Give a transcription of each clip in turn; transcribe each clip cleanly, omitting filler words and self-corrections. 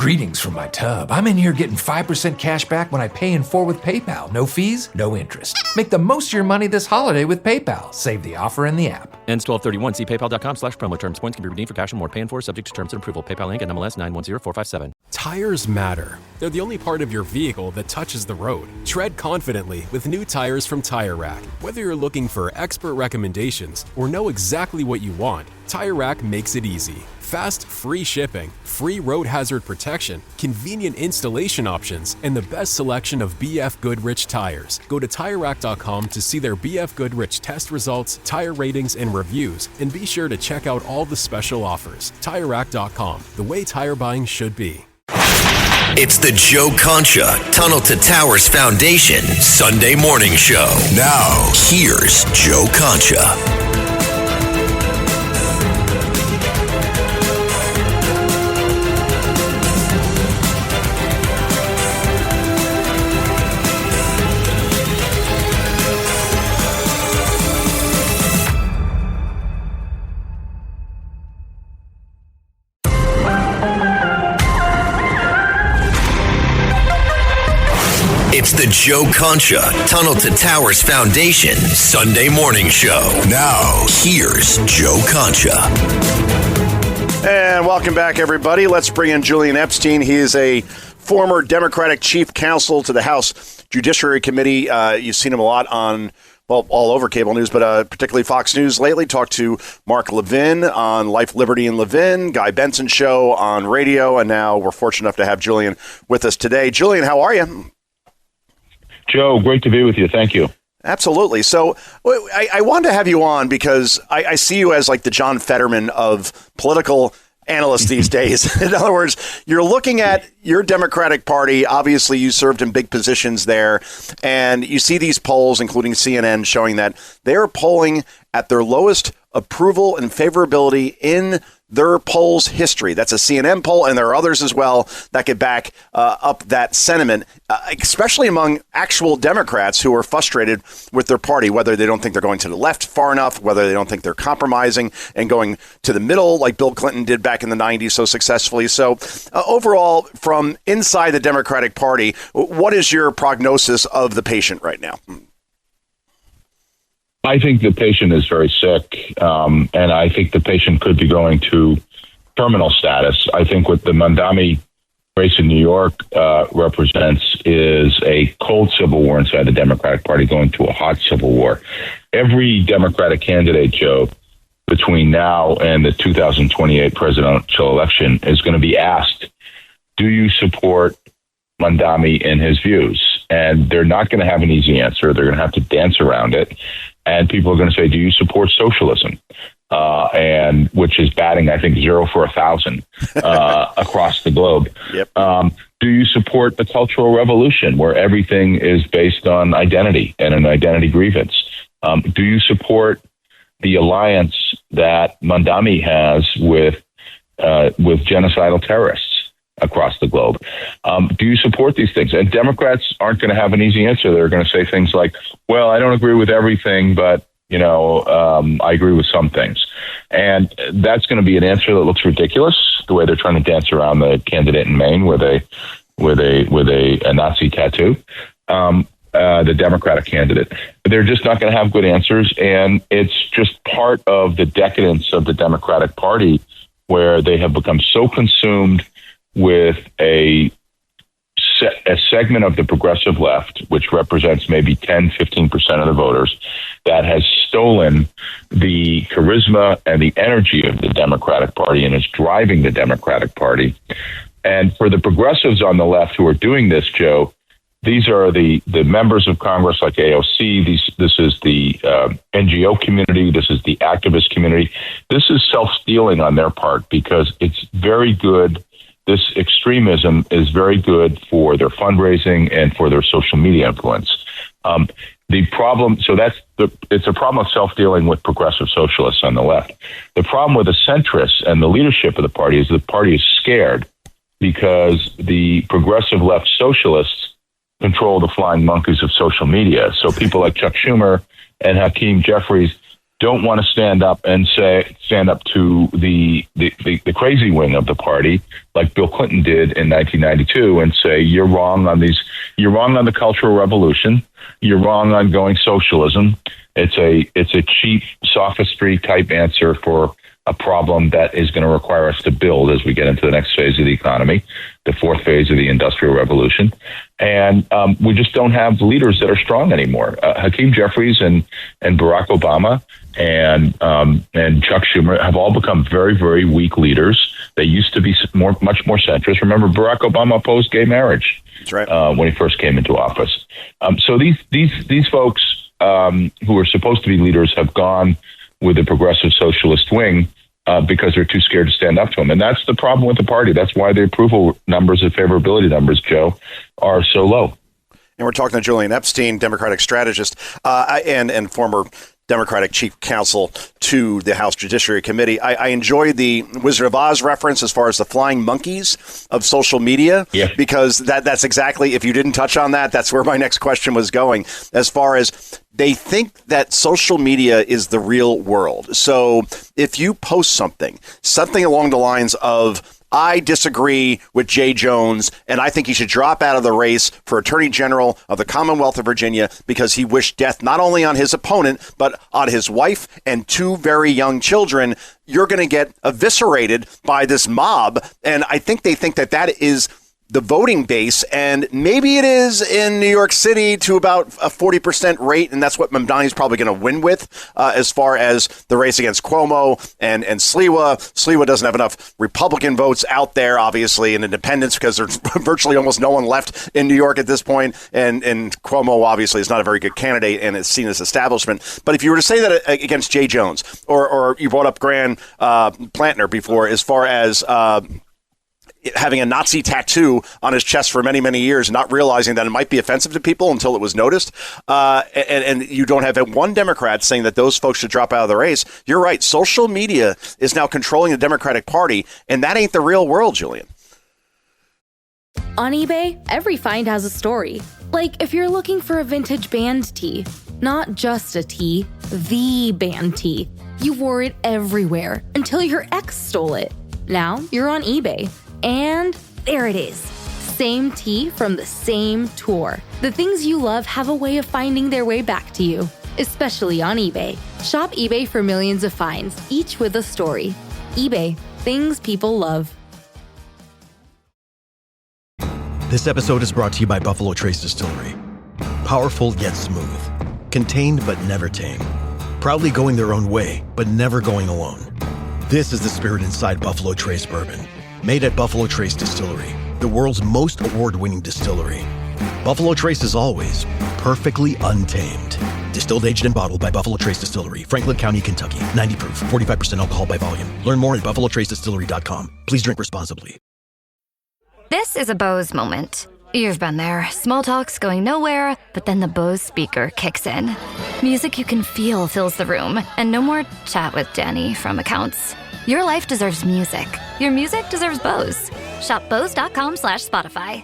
Greetings from my tub. I'm in here getting 5% cash back when I pay in full with PayPal. No fees, no interest. Make the most of your money this holiday with PayPal. Save the offer in the app. Ends 12/31. See paypal.com/promo terms. Points can be redeemed for cash and more. Pay in for subject to terms and approval. PayPal link and MLS 910457. Tires matter. They're the only part of your vehicle that touches the road. Tread confidently with new tires from Tire Rack. Whether you're looking for expert recommendations or know exactly what you want, Tire Rack makes it easy. Fast, free shipping, free road hazard protection, convenient installation options, and the best selection of BF Goodrich tires. Go to TireRack.com to see their BF Goodrich test results, tire ratings, and reviews, and be sure to check out all the special offers. TireRack.com, the way tire buying should be. It's the Joe Concha Tunnel to Towers Foundation Sunday morning show. Now, here's Joe Concha. It's the Joe Concha Tunnel to Towers Foundation Sunday morning show. Now, here's Joe Concha. And welcome back, everybody. Let's bring in Julian Epstein. He is a former Democratic chief counsel to the House Judiciary Committee. You've seen him a lot on, well, all over cable news, but particularly Fox News lately. Talked to Mark Levin on Life, Liberty, and Levin, Guy Benson show on radio, and now we're fortunate enough to have Julian with us today. Julian, how are you? Joe, great to be with you. Thank you. Absolutely. So I wanted to have you on because I see you as like the John Fetterman of political analysts these days. In other words, you're looking at your Democratic Party. Obviously, you served in big positions there, and you see these polls, including CNN, showing that they're polling at their lowest approval and favorability in their polls history. That's a CNN poll, and there are others as well that could back up that sentiment, especially among actual Democrats who are frustrated with their party, whether they don't think they're going to the left far enough, whether they don't think they're compromising and going to the middle like Bill Clinton did back in the 90s so successfully. So overall, from inside the Democratic Party, what is your prognosis of the patient right now? I think the patient is very sick, and I think the patient could be going to terminal status. I think what the Mandami race in New York represents is a cold civil war inside the Democratic Party going to a hot civil war. Every Democratic candidate, Joe, between now and the 2028 presidential election is going to be asked, do you support Mandami in his views? And they're not going to have an easy answer. They're going to have to dance around it. And people are going to say, do you support socialism? And which is batting, I think, 0 for 1,000 across the globe. Yep. Do you support the Cultural Revolution, where everything is based on identity and an identity grievance? Do you support the alliance that Mandami has with genocidal terrorists across the globe? Do you support these things? And Democrats aren't going to have an easy answer. They're going to say things like, well, I don't agree with everything, but, I agree with some things. And that's going to be an answer that looks ridiculous, the way they're trying to dance around the candidate in Maine with a Nazi tattoo, the Democratic candidate. They're just not going to have good answers. And it's just part of the decadence of the Democratic Party, where they have become so consumed with a segment of the progressive left, which represents maybe 10, 15% of the voters, that has stolen the charisma and the energy of the Democratic Party and is driving the Democratic Party. And for the progressives on the left who are doing this, Joe, these are the members of Congress like AOC. This is the NGO community. This is the activist community. This is self-stealing on their part because it's very good. This extremism is very good for their fundraising and for their social media influence. The problem, it's a problem of self-dealing with progressive socialists on the left. The problem with the centrists and the leadership of the party is the party is scared because the progressive left socialists control the flying monkeys of social media. So people like Chuck Schumer and Hakeem Jeffries, don't want to stand up to the crazy wing of the party, like Bill Clinton did in 1992, and say, you're wrong on the Cultural Revolution, you're wrong on going socialism. It's a cheap sophistry type answer for a problem that is going to require us to build as we get into the next phase of the economy, the fourth phase of the Industrial Revolution. And we just don't have leaders that are strong anymore. Hakeem Jeffries and Barack Obama and Chuck Schumer have all become very, very weak leaders. They used to be much more centrist. Remember, Barack Obama opposed gay marriage. That's right. When he first came into office. So these folks who are supposed to be leaders have gone with the progressive socialist wing because they're too scared to stand up to him. And that's the problem with the party. That's why the approval numbers and favorability numbers, Joe, are so low. And we're talking to Julian Epstein, Democratic strategist and former Democratic chief counsel to the House Judiciary Committee. I enjoyed the Wizard of Oz reference as far as the flying monkeys of social media, because that's exactly, if you didn't touch on that, that's where my next question was going, as far as they think that social media is the real world. So if you post something along the lines of, I disagree with Jay Jones, and I think he should drop out of the race for Attorney General of the Commonwealth of Virginia because he wished death not only on his opponent, but on his wife and two very young children, you're going to get eviscerated by this mob. And I think they think that is the voting base, and maybe it is in New York City to about a 40% rate, and that's what Mamdani's probably going to win with as far as the race against Cuomo and Sliwa. Sliwa doesn't have enough Republican votes out there, obviously, and independents, because there's virtually almost no one left in New York at this point, and Cuomo obviously is not a very good candidate and is seen as establishment. But if you were to say that against Jay Jones, or you brought up Graham Plantner before, as far as having a Nazi tattoo on his chest for many, many years, not realizing that it might be offensive to people until it was noticed. And you don't have one Democrat saying that those folks should drop out of the race. You're right. Social media is now controlling the Democratic Party, and that ain't the real world, Julian. On eBay, every find has a story. Like if you're looking for a vintage band tee, not just a tee, the band tee. You wore it everywhere until your ex stole it. Now you're on eBay. And there it is. Same tee from the same tour. The things you love have a way of finding their way back to you, especially on eBay. Shop eBay for millions of finds, each with a story. eBay, things people love. This episode is brought to you by Buffalo Trace Distillery. Powerful yet smooth. Contained but never tame. Proudly going their own way, but never going alone. This is the spirit inside Buffalo Trace Bourbon. Made at Buffalo Trace Distillery, the world's most award-winning distillery. Buffalo Trace is always perfectly untamed. Distilled, aged, and bottled by Buffalo Trace Distillery, Franklin County, Kentucky. 90 proof, 45% alcohol by volume. Learn more at buffalotracedistillery.com. Please drink responsibly. This is a Bose moment. You've been there. Small talk's going nowhere, but then the Bose speaker kicks in. Music you can feel fills the room, and no more chat with Danny from accounts. Your life deserves music. Your music deserves Bose. Shop Bose.com/Spotify.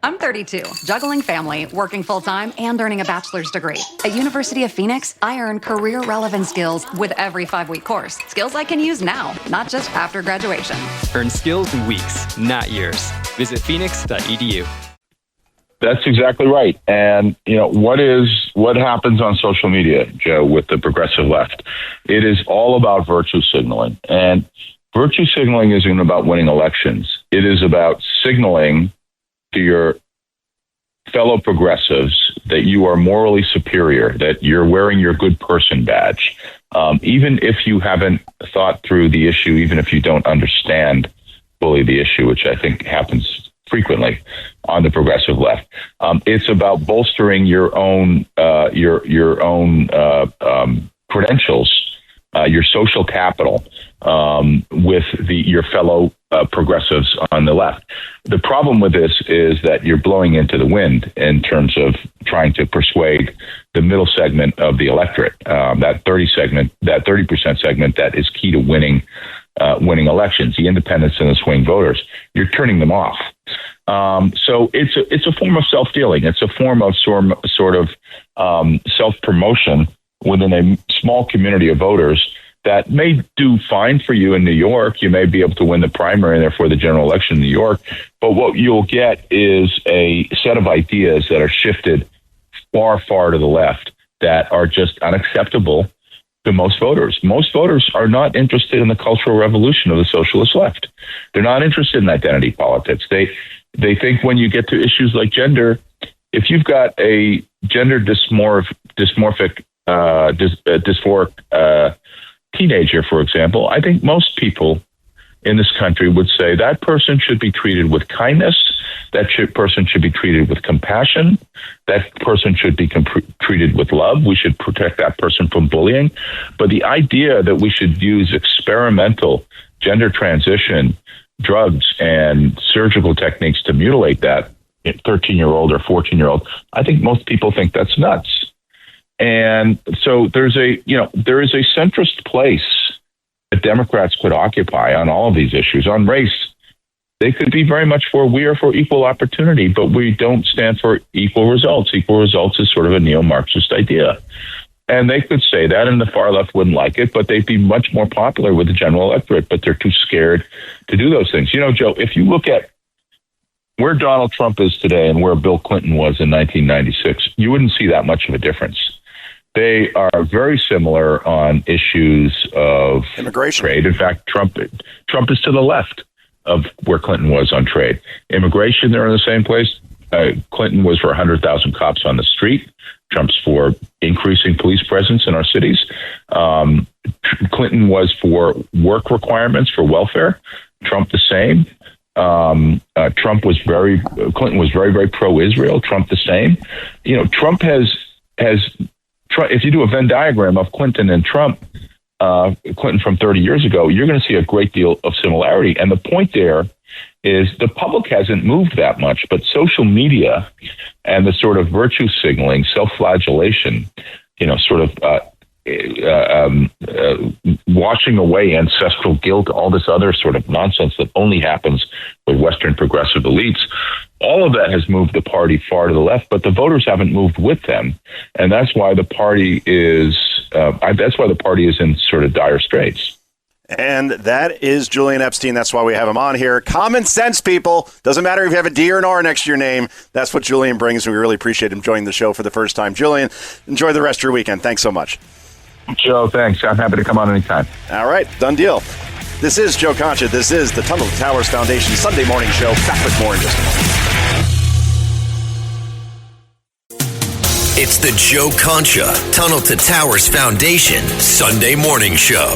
I'm 32, juggling family, working full-time, and earning a bachelor's degree. At University of Phoenix, I earn career-relevant skills with every 5-week course. Skills I can use now, not just after graduation. Earn skills in weeks, not years. Visit phoenix.edu. That's exactly right. And, what happens on social media, Joe, with the progressive left? It is all about virtue signaling. And virtue signaling isn't about winning elections. It is about signaling to your fellow progressives that you are morally superior, that you're wearing your good person badge. Even if you haven't thought through the issue, even if you don't understand fully the issue, which I think happens frequently on the progressive left. It's about bolstering your own credentials, your social capital with your fellow progressives on the left. The problem with this is that you're blowing into the wind in terms of trying to persuade the middle segment of the electorate, that 30% segment that is key to winning elections, the independents and the swing voters. You're turning them off. So it's a form of self-dealing. It's a form of sort of self-promotion within a small community of voters that may do fine for you in New York. You may be able to win the primary and therefore the general election in New York. But what you'll get is a set of ideas that are shifted far, far to the left that are just unacceptable to most voters. Most voters are not interested in the cultural revolution of the socialist left. They're not interested in identity politics. They think when you get to issues like gender, if you've got a gender dysphoric teenager, for example, I think most people in this country would say that person should be treated with kindness, person should be treated with compassion, that person should be treated with love. We should protect that person from bullying. But the idea that we should use experimental gender transition drugs and surgical techniques to mutilate that 13-year-old or 14-year-old, I think most people think that's nuts. And so there is a centrist place that Democrats could occupy on all of these issues. On race, they could be very much we are for equal opportunity, but we don't stand for equal results. Equal results is sort of a neo-Marxist idea. And they could say that, and the far left wouldn't like it, but they'd be much more popular with the general electorate, but they're too scared to do those things. You know, Joe, if you look at where Donald Trump is today and where Bill Clinton was in 1996, you wouldn't see that much of a difference. They are very similar on issues of immigration, trade. In fact, Trump is to the left of where Clinton was on trade. Immigration, they're in the same place. Clinton was for 100,000 cops on the street. Trump's for increasing police presence in our cities. Clinton was for work requirements for welfare. Trump the same. Clinton was very, very pro-Israel. Trump the same. You know, Trump has. If you do a Venn diagram of Clinton and Trump, Clinton from 30 years ago, you're going to see a great deal of similarity. And the point there is the public hasn't moved that much, but social media and the sort of virtue signaling, self-flagellation, washing away ancestral guilt, all this other sort of nonsense that only happens with Western progressive elites. All of that has moved the party far to the left, but the voters haven't moved with them, and that's why the party is. That's why the party is in sort of dire straits. And that is Julian Epstein. That's why we have him on here. Common sense, people. Doesn't matter if you have a D or an R next to your name. That's what Julian brings. We really appreciate him joining the show for the first time. Julian, enjoy the rest of your weekend. Thanks so much. Joe, thanks. I'm happy to come on anytime. All right, done deal. This is Joe Concha. This is the Tunnel to Towers Foundation Sunday morning show. Back with more in just a moment. It's the Joe Concha Tunnel to Towers Foundation Sunday morning show.